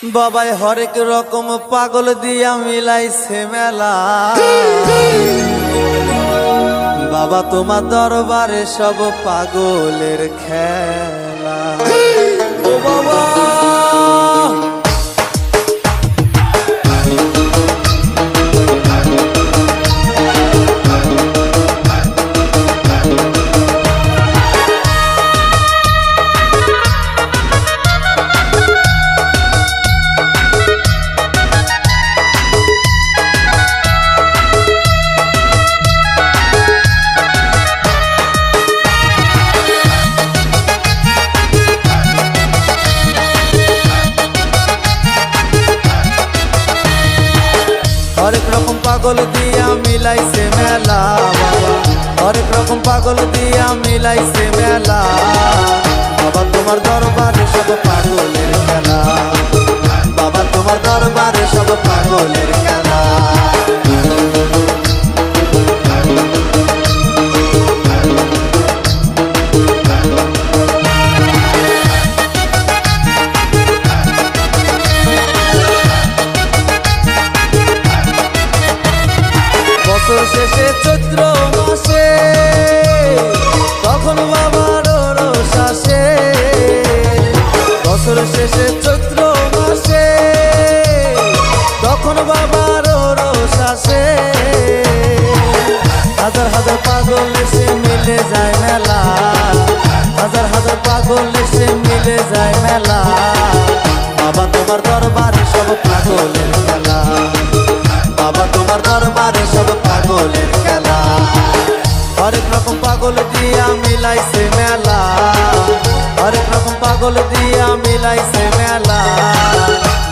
বাবাই হরেক রকম পাগল দিয়া মিলাইছে মেলা। বাবা তোমার দরবারে সব পাগলের খেলা। ও বাবা হরেক রকম পাগল দিয়া মিলাইছে মেলা। বাবা হরেক রকম পাগল দিয়া মিলাইছে মেলা। বাবা তোমার দরবারে সব পাগলের খেলা। বাবা তোমার দরবারে সব পাগলের খেলা। বছর শেষে চৈত্র মাসে তখন বাবার রোষ আসে। বছর শেষে চৈত্র মাসে তখন বাবার রোষ আসে। হাজার হাজার পাগল এসে মিলে যায় মেলা। হাজার হাজার পাগল এসে মিলে যায় মেলা। বাবা তোমার দরবারে সব পাগলের খেলা। বাবা তোমার দরবারে সব পাগলের খেলা। হরেক রকম পাগল দিয়া মিলাইছে মেলা। হরেক রকম পাগল দিয়া মিলাইছে মেলা।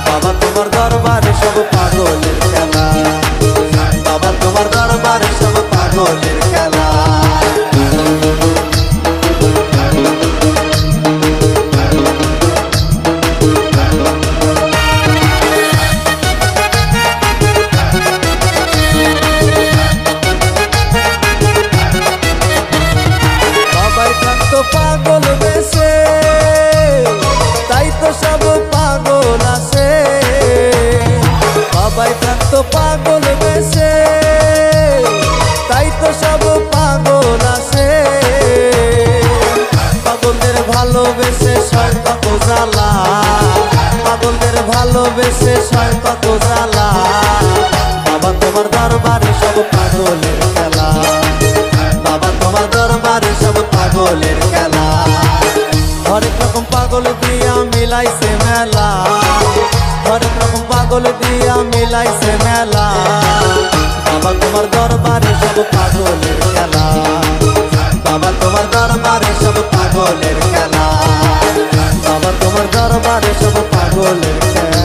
বাবা তোমার দরবারে সব পাগলের খেলা। বাবা তোমার দরবারে সব পাগলের খেলা। পাগল বেশে তাই তো সব পাগল আসে। বাবাই প্রান্ত পাগল বেশে তাই তো সব পাগল আসে। পাগলদের ভালোবেসে সয় কত জ্বালা। পাগলদের ভালোবেসে সয় কত জ্বালা। বাবা তোমার দরবারে সব পাগলের খেলা। বাবা তোমার দরবারে সব পাগলের খেলা। হরেক রকম পাগল দিয়া মিলাইছে মেলা। হরেক রকম পাগল দিয়া মিলাইছে মেলা। বাবা তোমার দরবারে সব পাগলের খেলা। বাবা তোমার দরবারে সব পাগলের খেলা। বাবা তোমার দরবারে সব পাগলের খেলা।